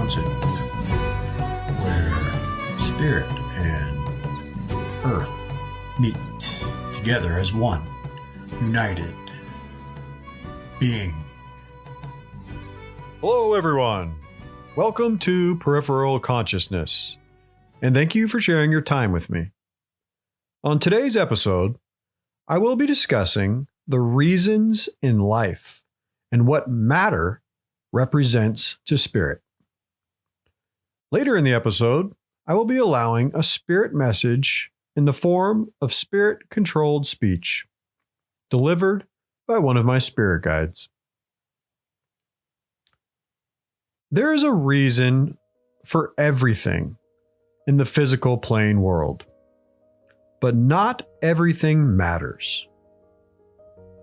concept where spirit and earth meet together as one, united being. Hello, everyone. Welcome to Peripheral Consciousness, and thank you for sharing your time with me. On today's episode, I will be discussing the reasons in life and what matter represents to spirit. Later in the episode, I will be allowing a spirit message in the form of spirit-controlled speech, delivered by one of my spirit guides. There is a reason for everything in the physical plane world, but not everything matters.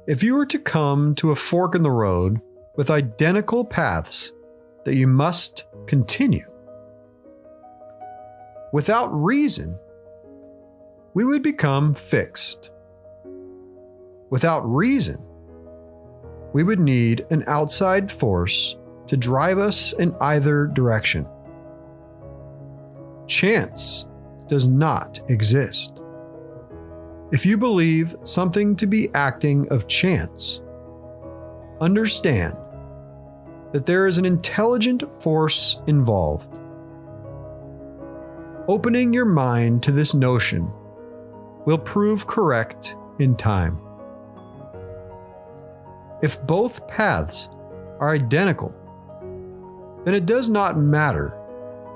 If you were to come to a fork in the road with identical paths that you must continue, without reason, we would become fixed. Without reason, we would need an outside force to drive us in either direction. Chance does not exist. If you believe something to be acting of chance, understand that there is an intelligent force involved. Opening your mind to this notion will prove correct in time. If both paths are identical, then it does not matter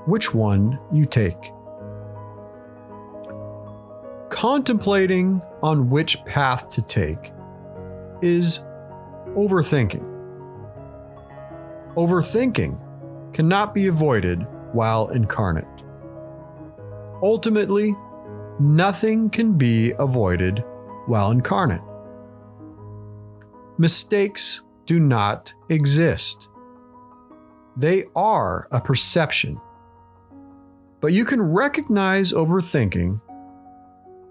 which one you take. Contemplating on which path to take is overthinking. Overthinking cannot be avoided while incarnate. Ultimately, nothing can be avoided while incarnate. Mistakes do not exist. They are a perception. But you can recognize overthinking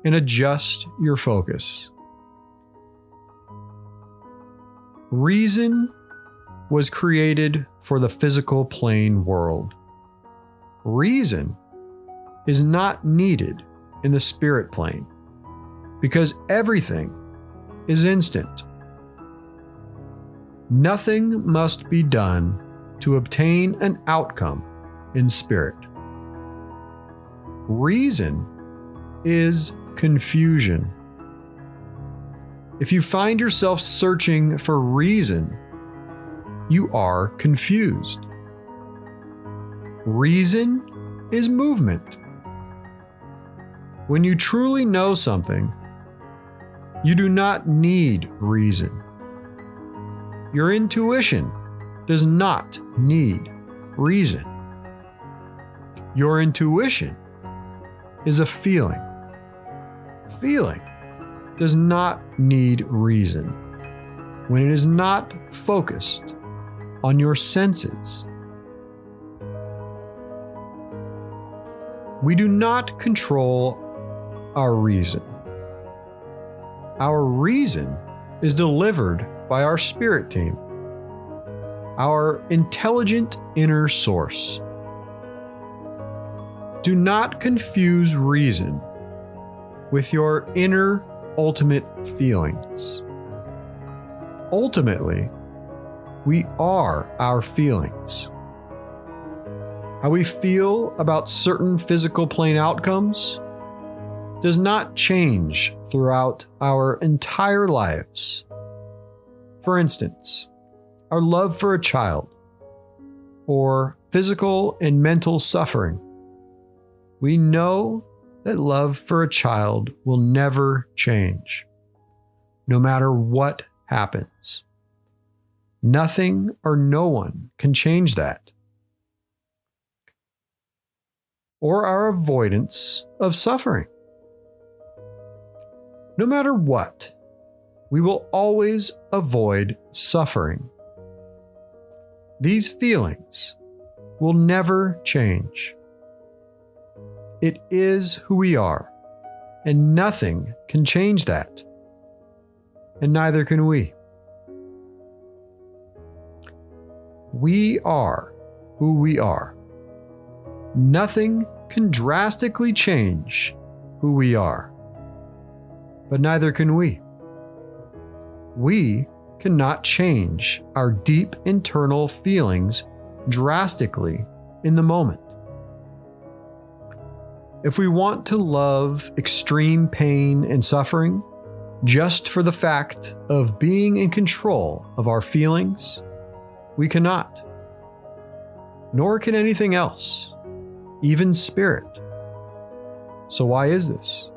and adjust your focus. Reason was created for the physical plane world. Reason is not needed in the spirit plane because everything is instant. Nothing must be done to obtain an outcome in spirit. Reason is confusion. If you find yourself searching for reason, you are confused. Reason is movement. When you truly know something, you do not need reason. Your intuition does not need reason. Your intuition is a feeling. Feeling does not need reason when it is not focused on your senses. We do not control our reason. Our reason is delivered by our spirit team, our intelligent inner source. Do not confuse reason with your inner ultimate feelings. Ultimately, we are our feelings. How we feel about certain physical plane outcomes does not change throughout our entire lives. For instance, our love for a child, or physical and mental suffering. We know that love for a child will never change, no matter what happens. Nothing or no one can change that. Or our avoidance of suffering. No matter what, we will always avoid suffering. These feelings will never change. It is who we are, and nothing can change that. And neither can we. We are who we are, Nothing can drastically change who we are, but neither can we. We cannot change our deep internal feelings drastically in the moment. If we want to love extreme pain and suffering just for the fact of being in control of our feelings, we cannot. Nor can anything else, even spirit. So why is this?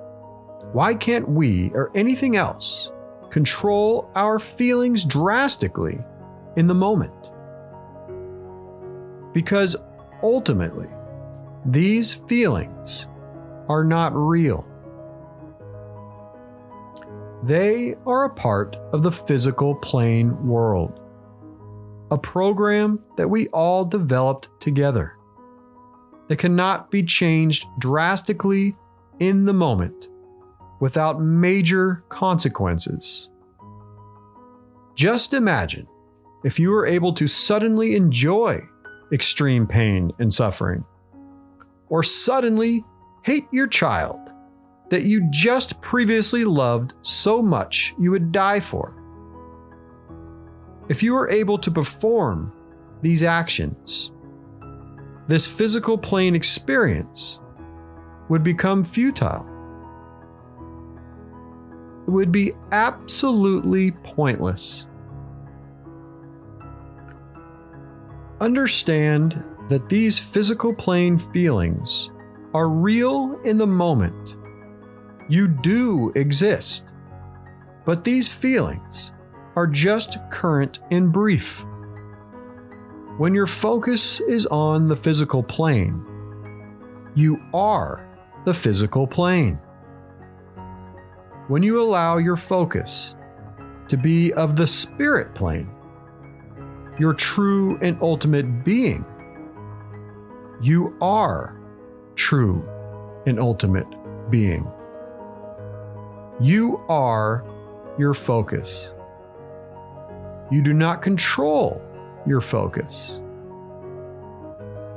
Why can't we or anything else control our feelings drastically in the moment? Because ultimately, these feelings are not real. They are a part of the physical plane world, a program that we all developed together that cannot be changed drastically in the moment without major consequences. Just imagine if you were able to suddenly enjoy extreme pain and suffering, or suddenly hate your child that you just previously loved so much you would die for. If you were able to perform these actions, this physical plane experience would become futile. It would be absolutely pointless. Understand that these physical plane feelings are real in the moment. You do exist, but these feelings are just current and brief. When your focus is on the physical plane, you are the physical plane. When you allow your focus to be of the spirit plane, your true and ultimate being, you are true and ultimate being. You are your focus. You do not control your focus.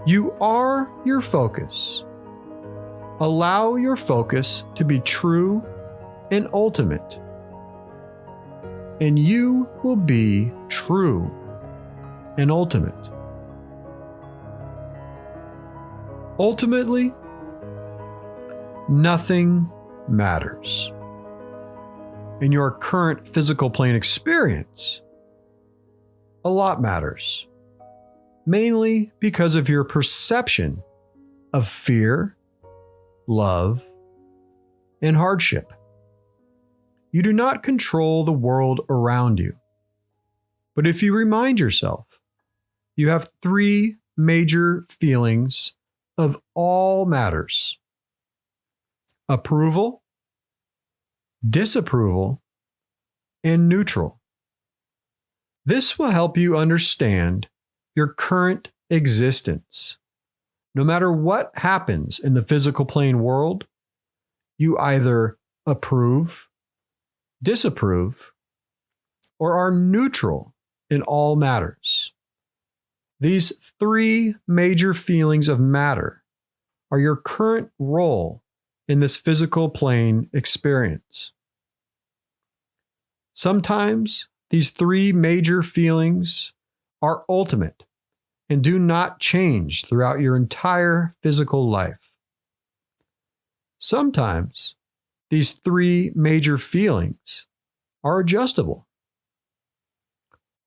You are your focus. Allow your focus to be true and ultimate, and you will be true and ultimate. Ultimately, nothing matters. In your current physical plane experience, a lot matters, mainly because of your perception of fear, love, and hardship. You do not control the world around you. But if you remind yourself, you have three major feelings of all matters: approval, disapproval, and neutral. This will help you understand your current existence. No matter what happens in the physical plane world, you either approve, disapprove, or are neutral in all matters. These three major feelings of matter are your current role in this physical plane experience. Sometimes these three major feelings are ultimate and do not change throughout your entire physical life. Sometimes these three major feelings are adjustable.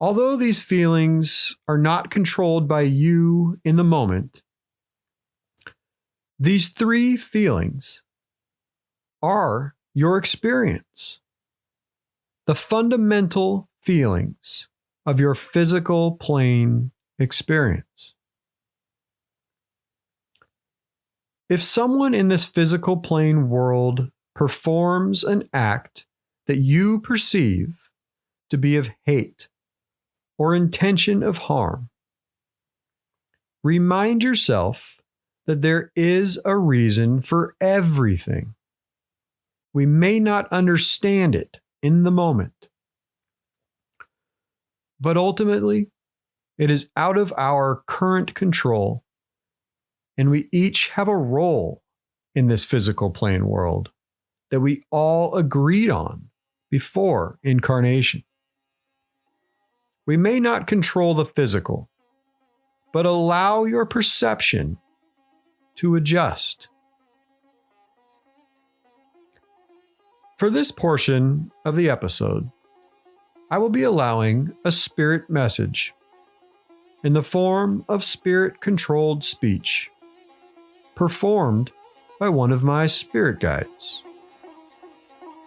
Although these feelings are not controlled by you in the moment, these three feelings are your experience, the fundamental feelings of your physical plane experience. If someone in this physical plane world performs an act that you perceive to be of hate or intention of harm, remind yourself that there is a reason for everything. We may not understand it in the moment, but ultimately, it is out of our current control, And we each have a role in this physical plane world that we all agreed on before incarnation. We may not control the physical, but allow your perception to adjust. For this portion of the episode, I will be allowing a spirit message in the form of spirit-controlled speech, performed by one of my spirit guides.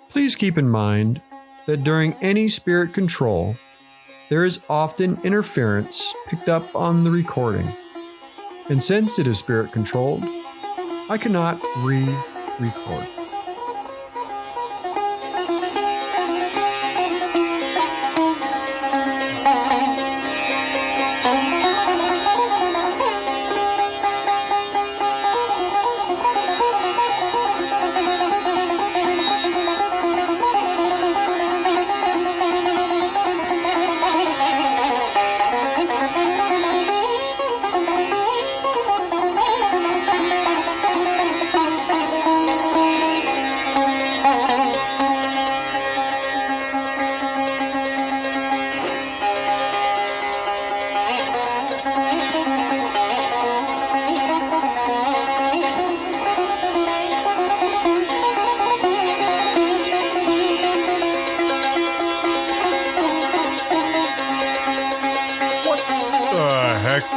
Please keep in mind that during any spirit control, there is often interference picked up on the recording. And since it is spirit controlled, I cannot re-record.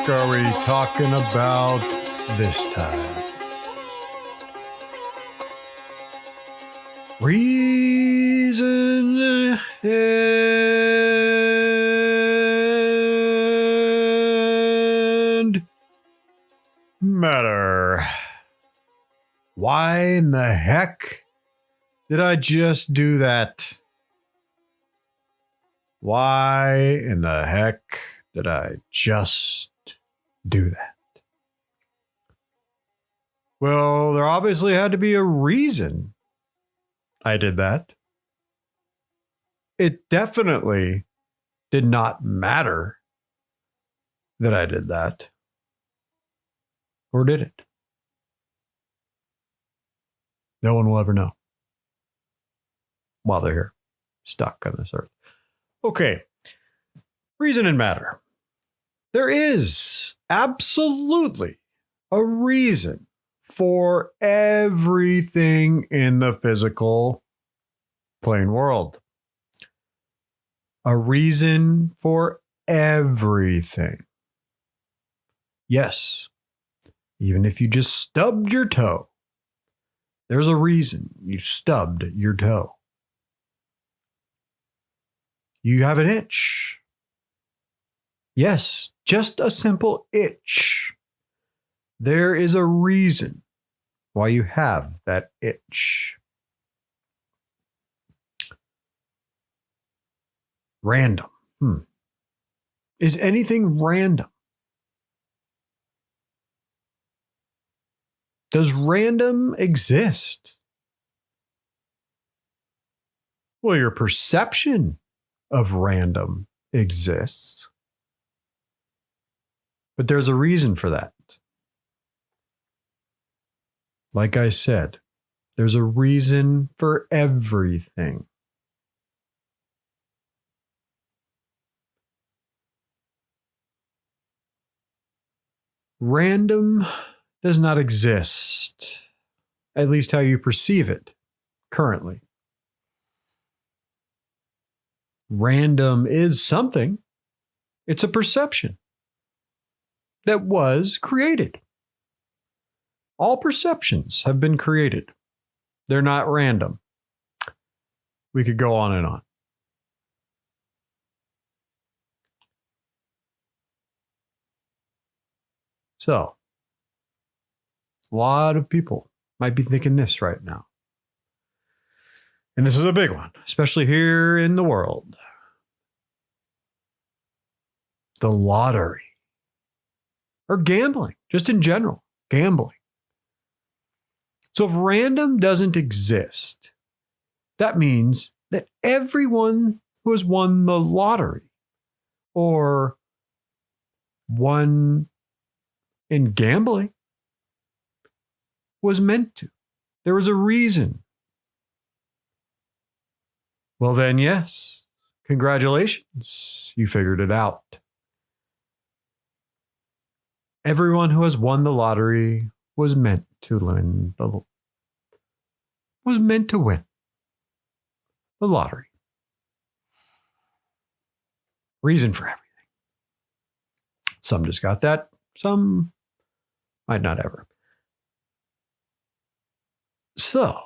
What are we talking about this time? Reason and matter. Why in the heck did I just do that? Why in the heck did I just do that? Well, there obviously had to be a reason I did that. It definitely did not matter that I did that. Or did it? No one will ever know while they're here, stuck on this earth. Okay. Reason and matter. There is absolutely a reason for everything in the physical plane world. A reason for everything. Yes, even if you just stubbed your toe, there's a reason you stubbed your toe. You have an itch. Yes, just a simple itch. There is a reason why you have that itch. Random. Is anything random? Does random exist? Well, your perception of random exists. But there's a reason for that. Like I said, there's a reason for everything. Random does not exist, at least how you perceive it currently. Random is something. It's a perception that was created. All perceptions have been created. They're not random. We could go on and on. So, a lot of people might be thinking this right now. And this is a big one, especially here in the world. The lottery. Or gambling, just in general, gambling. So if random doesn't exist, that means that everyone who has won the lottery or won in gambling was meant to. There was a reason. Well, then, yes, congratulations. You figured it out. Everyone who has won the lottery was meant to win the lottery. Reason for everything. Some just got that. Some might not ever. So,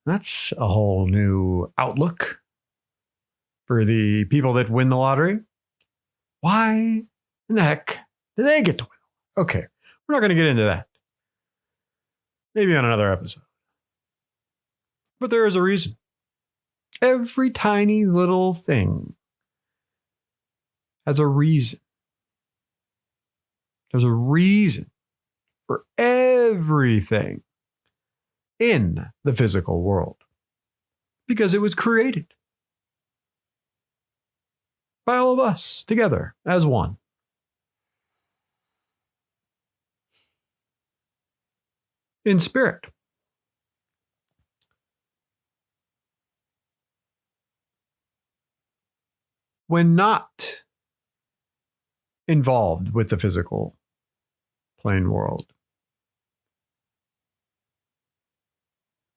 that's a whole new outlook for the people that win the lottery. Why in the heck do they get to win? Okay, we're not going to get into that. Maybe on another episode. But there is a reason. Every tiny little thing has a reason. There's a reason for everything in the physical world because it was created by all of us together as one. In spirit. When not involved with the physical plane world,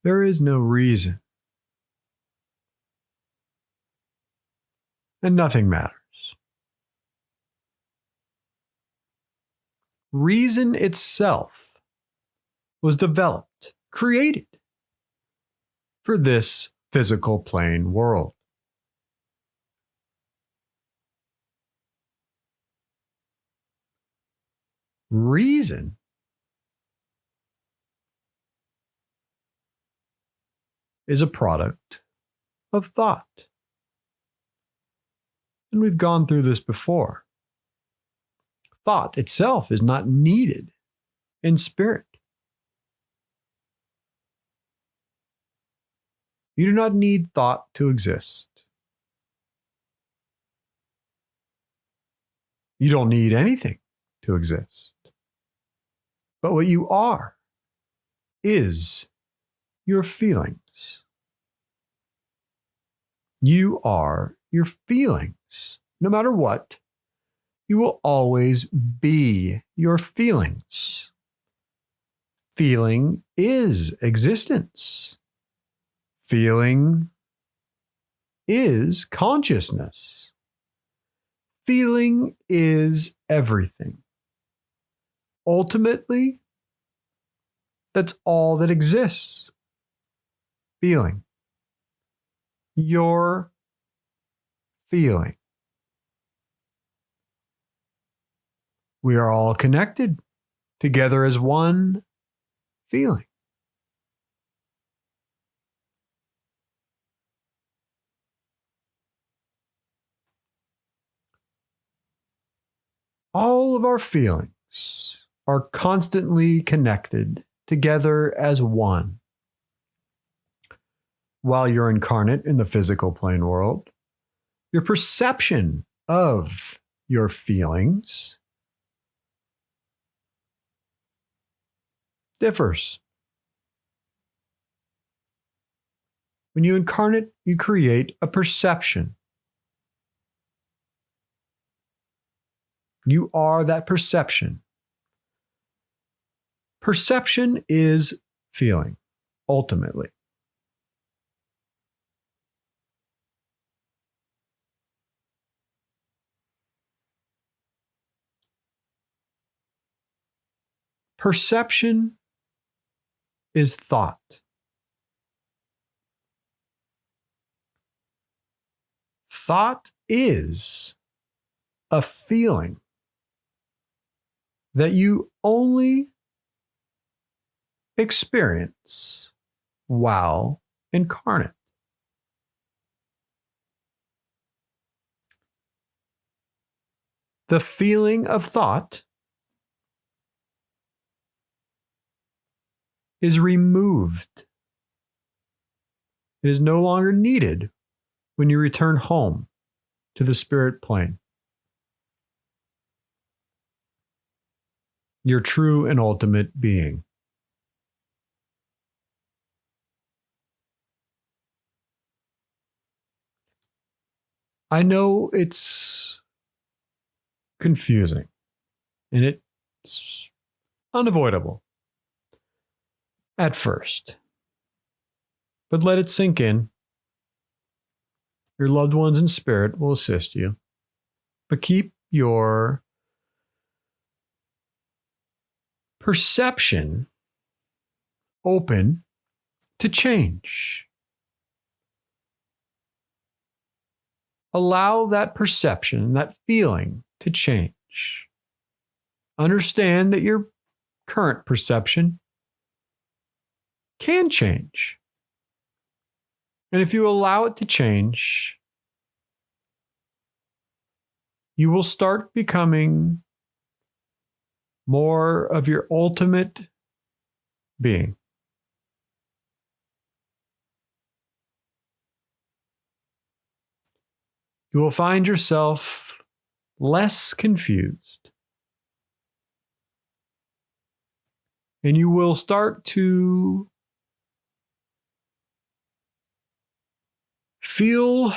there is no reason. And nothing matters. Reason itself was developed, created for this physical plane world. Reason is a product of thought. And we've gone through this before. Thought itself is not needed in spirit. You do not need thought to exist. You don't need anything to exist. But what you are is your feelings. You are your feelings. No matter what, you will always be your feelings. Feeling is existence. Feeling is consciousness. Feeling is everything. Ultimately, that's all that exists. Feeling. Your feeling. We are all connected together as one feeling. All of our feelings are constantly connected together as one. While you're incarnate in the physical plane world, your perception of your feelings differs. When you incarnate, you create a perception. You are that perception. Perception is feeling, ultimately. Perception is thought. Thought is a feeling that you only experience while incarnate. The feeling of thought is removed. It is no longer needed when you return home to the spirit plane. your true and ultimate being. I know it's confusing and it's unavoidable at first, but let it sink in. Your loved ones in spirit will assist you, but keep your perception open to change. Allow that perception, that feeling to change. Understand that your current perception can change. And if you allow it to change, you will start becoming more of your ultimate being. You will find yourself less confused. And you will start to feel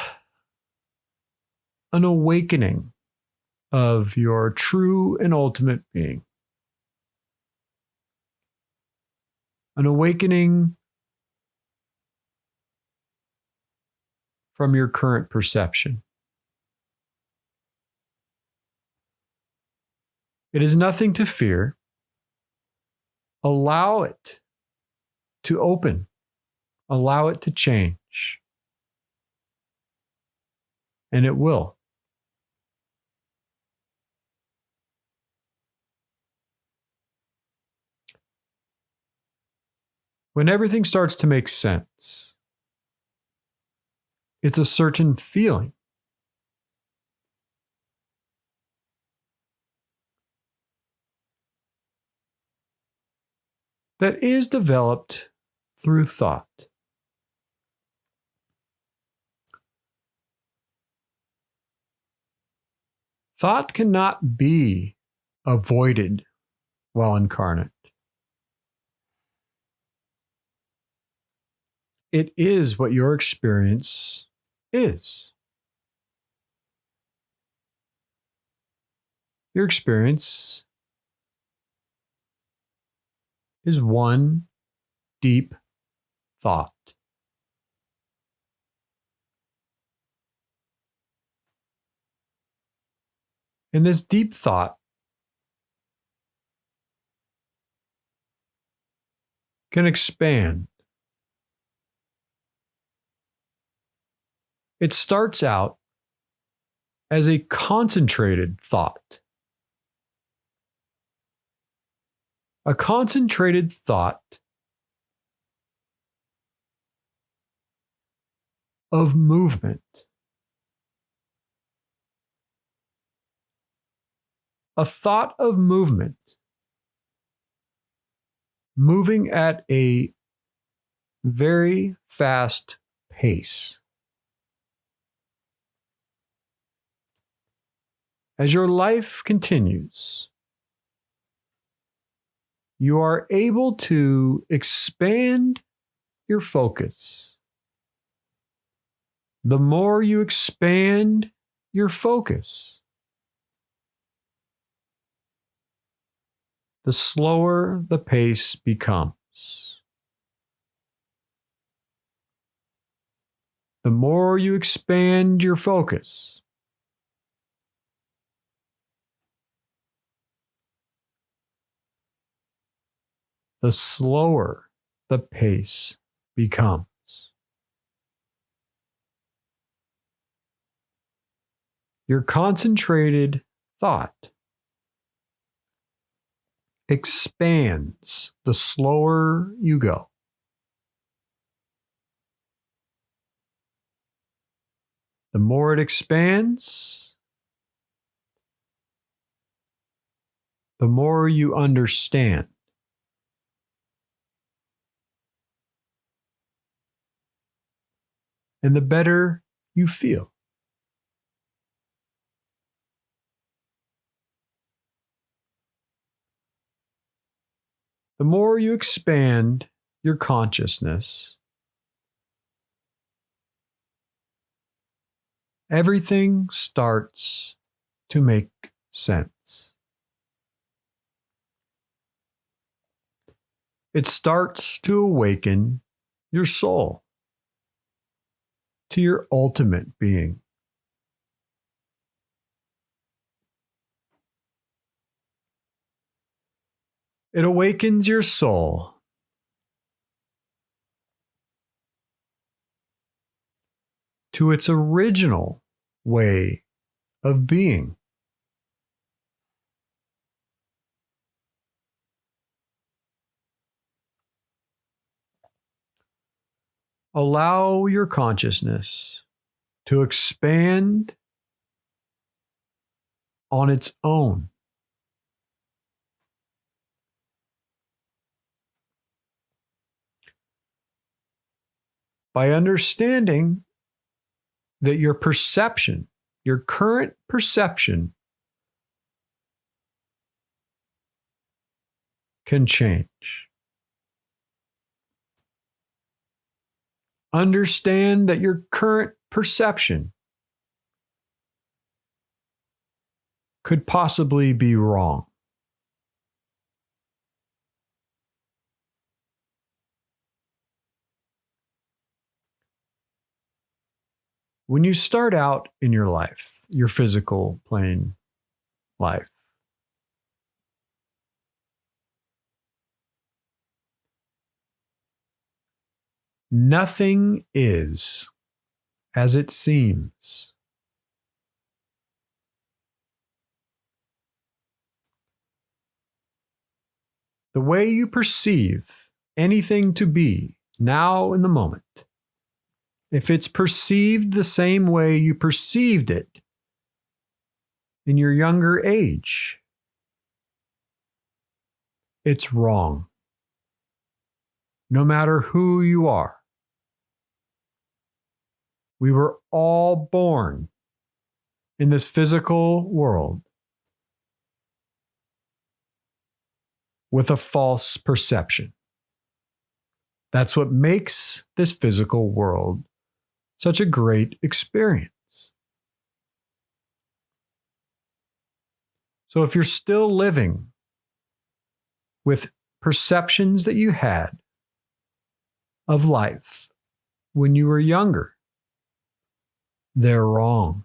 an awakening of your true and ultimate being. An awakening from your current perception. It is nothing to fear. Allow it to open. Allow it to change. And it will. When everything starts to make sense, it's a certain feeling. That is developed through thought. Thought cannot be avoided while incarnate. It is what your experience is. Your experience is one deep thought. And this deep thought can expand. It starts out as a concentrated thought. A concentrated thought of movement. A thought of movement. Moving at a very fast pace. As your life continues, you are able to expand your focus. The more you expand your focus, the slower the pace becomes. The more you expand your focus, the slower the pace becomes. Your concentrated thought expands the slower you go. The more it expands, the more you understand. And the better you feel. the more you expand your consciousness, everything starts to make sense. It starts to awaken your soul to your ultimate being. It awakens your soul to its original way of being. Allow your consciousness to expand on its own. By understanding that your perception, your current perception, can change. Understand that your current perception could possibly be wrong. When you start out in your life, your physical plane life, nothing is as it seems. The way you perceive anything to be now in the moment, if it's perceived the same way you perceived it in your younger age, it's wrong. No matter who you are. We were all born in this physical world with a false perception. That's what makes this physical world such a great experience. So if you're still living with perceptions that you had of life when you were younger, they're wrong.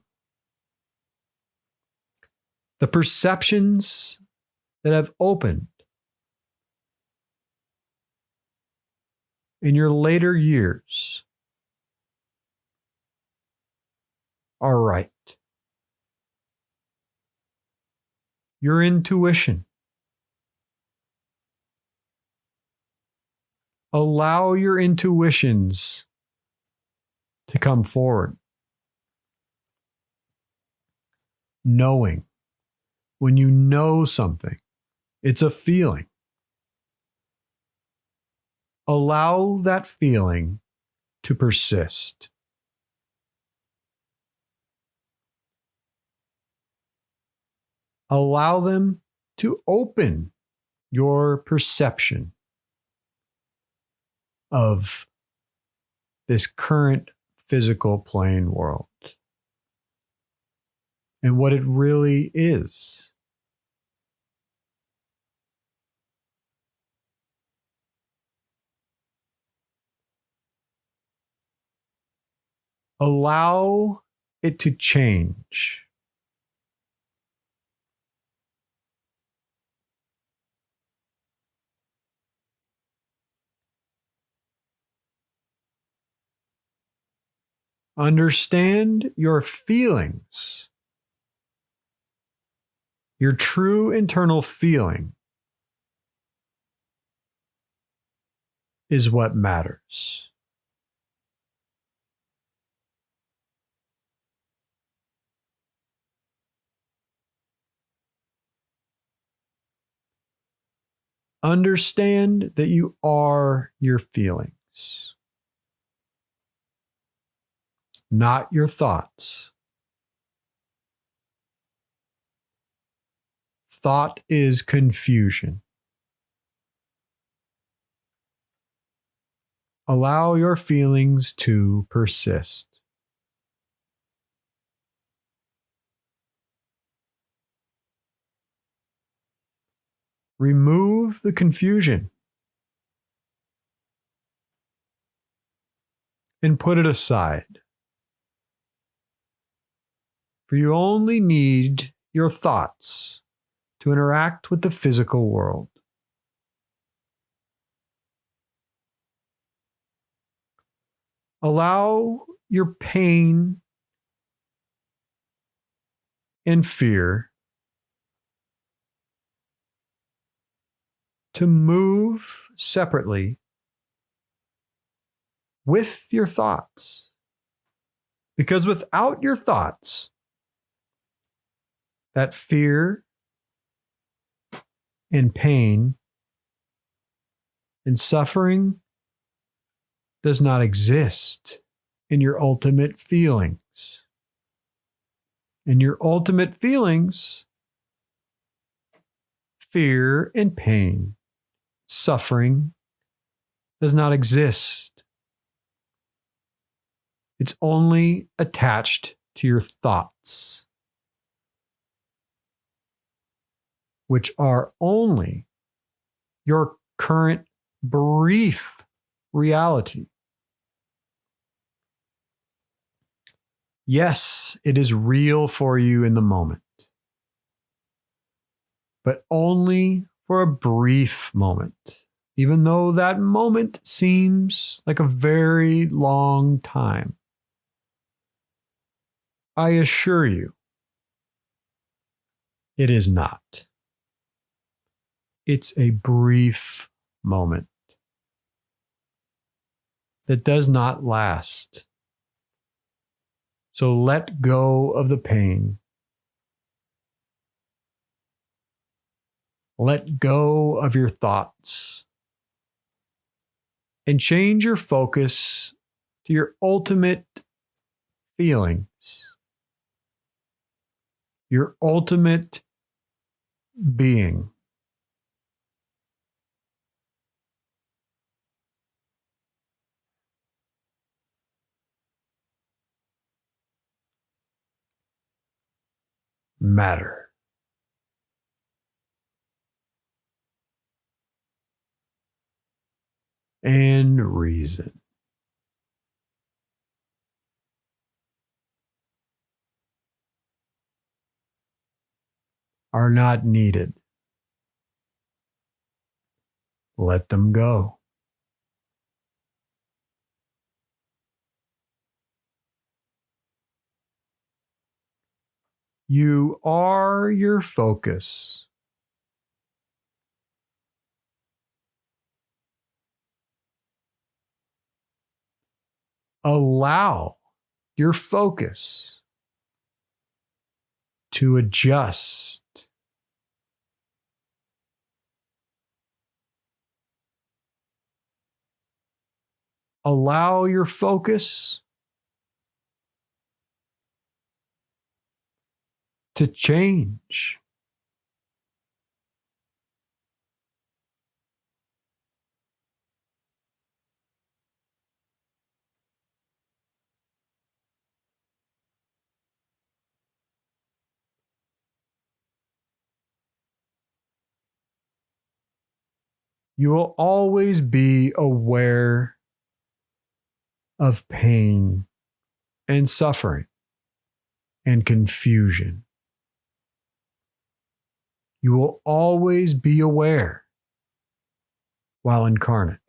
The perceptions that have opened in your later years are right. Your intuition. Allow your intuitions to come forward. Knowing. When you know something, it's a feeling. Allow that feeling to persist. Allow them to open your perception of this current physical plane world and what it really is. Allow it to change. Understand your feelings. Your true internal feeling is what matters. Understand that you are your feelings, not your thoughts. Thought is confusion. Allow your feelings to persist. Remove the confusion and put it aside. For you only need your thoughts to interact with the physical world. Allow your pain and fear to move separately with your thoughts. Because without your thoughts, that fear and pain and suffering does not exist in your ultimate feelings. In your ultimate feelings, fear and pain, suffering does not exist. It's only attached to your thoughts, which are only your current brief reality. Yes, it is real for you in the moment, but only for a brief moment, even though that moment seems like a very long time. I assure you, it is not. It's a brief moment that does not last. So let go of the pain. Let go of your thoughts and change your focus to your ultimate feelings, your ultimate being. Matter. And reason. Are not needed. Let them go. You are your focus. Allow your focus to adjust. Allow your focus to change. You will always be aware of pain and suffering and confusion. You will always be aware while incarnate.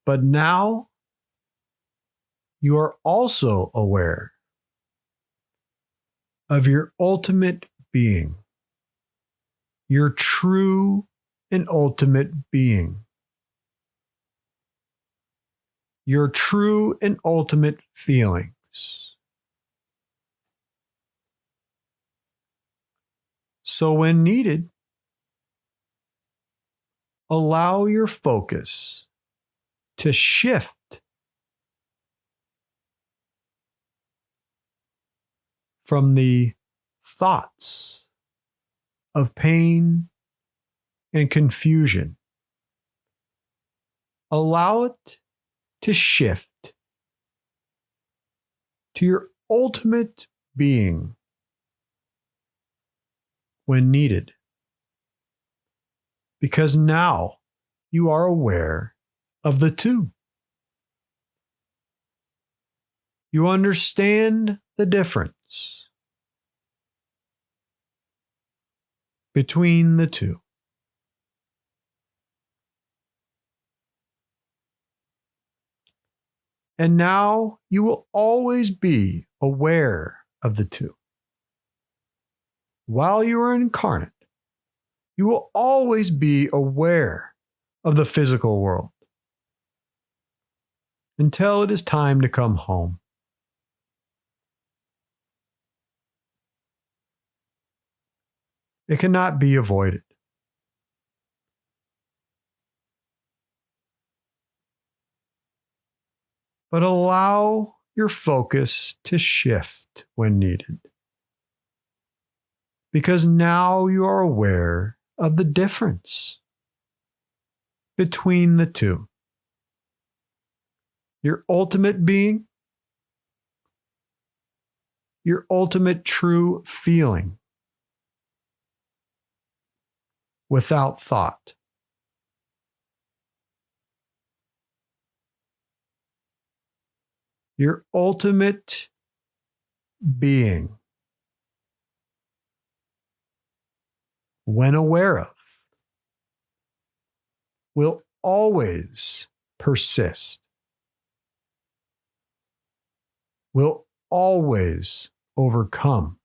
But now you are also aware of your ultimate being, your true and ultimate being, your true and ultimate feelings. So when needed, allow your focus to shift from the thoughts of pain and confusion. Allow it to shift to your ultimate being when needed. Because now you are aware of the two. You understand the difference between the two. And now you will always be aware of the two. While you are incarnate, you will always be aware of the physical world until it is time to come home. It cannot be avoided. But allow your focus to shift when needed. Because now you are aware of the difference between the two. Your ultimate being, your ultimate true feeling, without thought. Your ultimate being, when aware of, will always persist, will always overcome.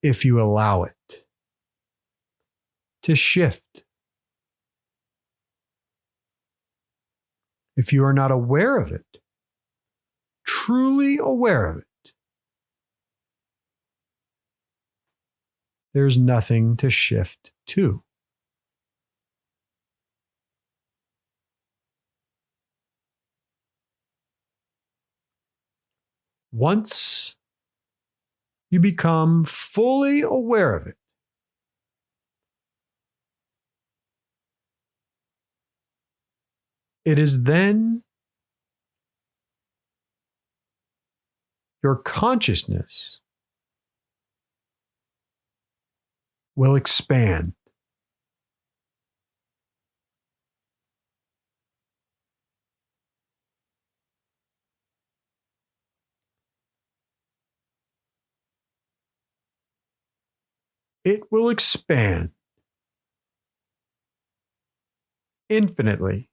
If you allow it to shift. If you are not aware of it, truly aware of it, there's nothing to shift to. Once you become fully aware of it, it is then your consciousness will expand. It will expand infinitely.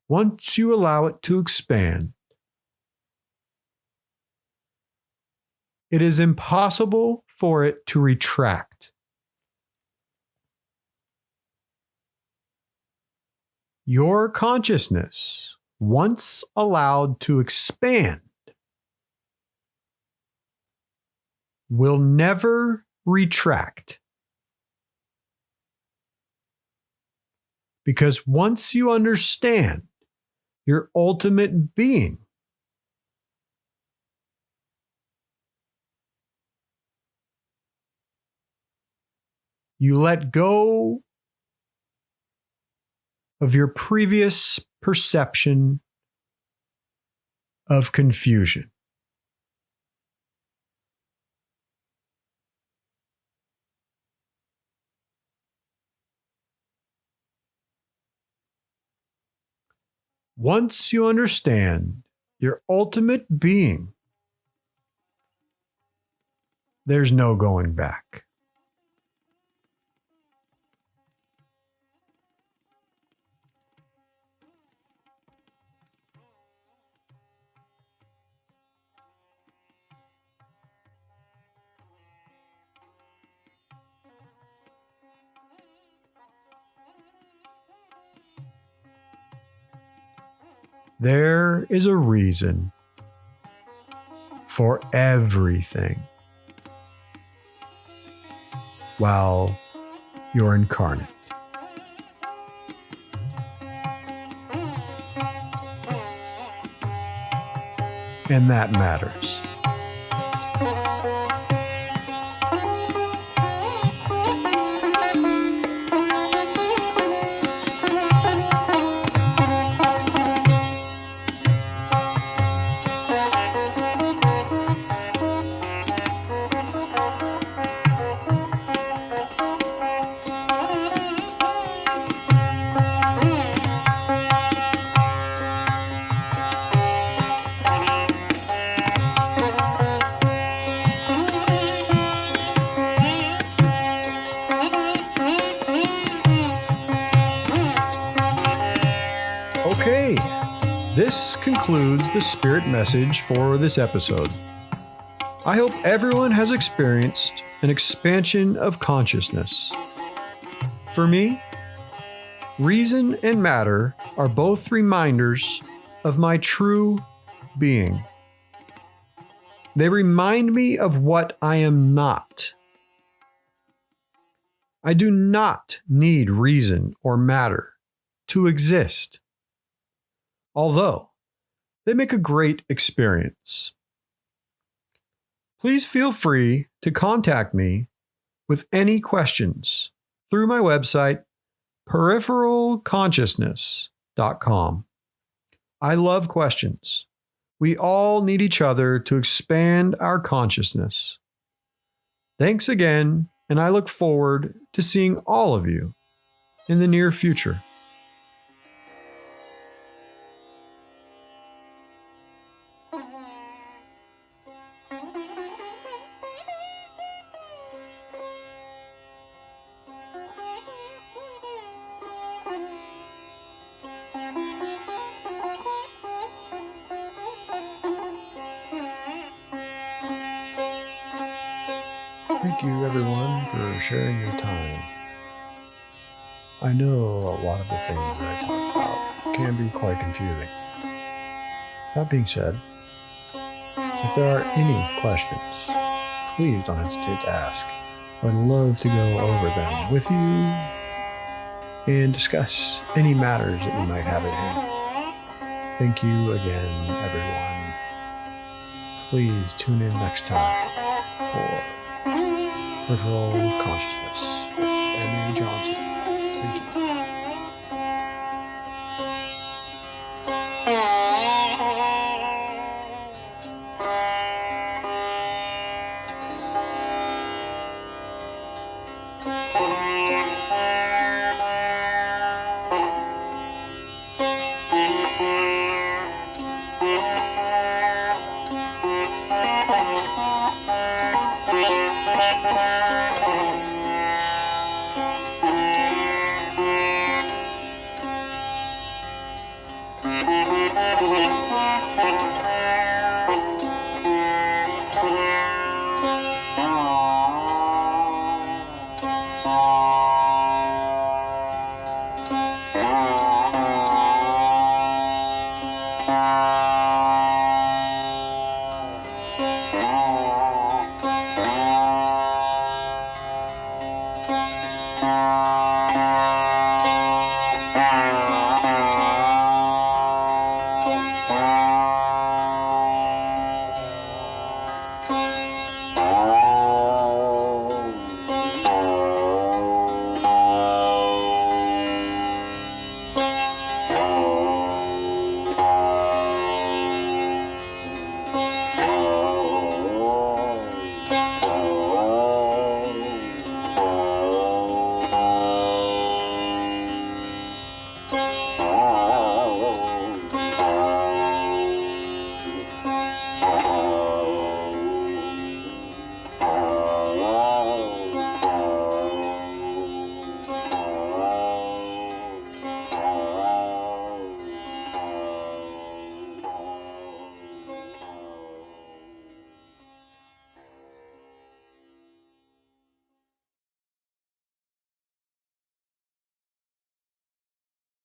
Once you allow it to expand, it is impossible for it to retract. Your consciousness, once allowed to expand, will never retract. Because once you understand your ultimate being, you let go of your previous perception of confusion. Once you understand your ultimate being, there's no going back. There is a reason for everything while you're incarnate. and that matters. Okay, this concludes the spirit message for this episode. I hope everyone has experienced an expansion of consciousness. For me, reason and matter are both reminders of my true being. They remind me of what I am not. I do not need reason or matter to exist, although they make a great experience. Please feel free to contact me with any questions through my website, peripheralconsciousness.com. I love questions. We all need each other to expand our consciousness. Thanks again, and I look forward to seeing all of you in the near future. Thank you, everyone, for sharing your time. I know a lot of the things that I talk about can be quite confusing. That being said, if there are any questions, please don't hesitate to ask. I'd love to go over them with you and discuss any matters that you might have at hand. Thank you again, everyone. Please tune in next time for Peripheral Consciousness.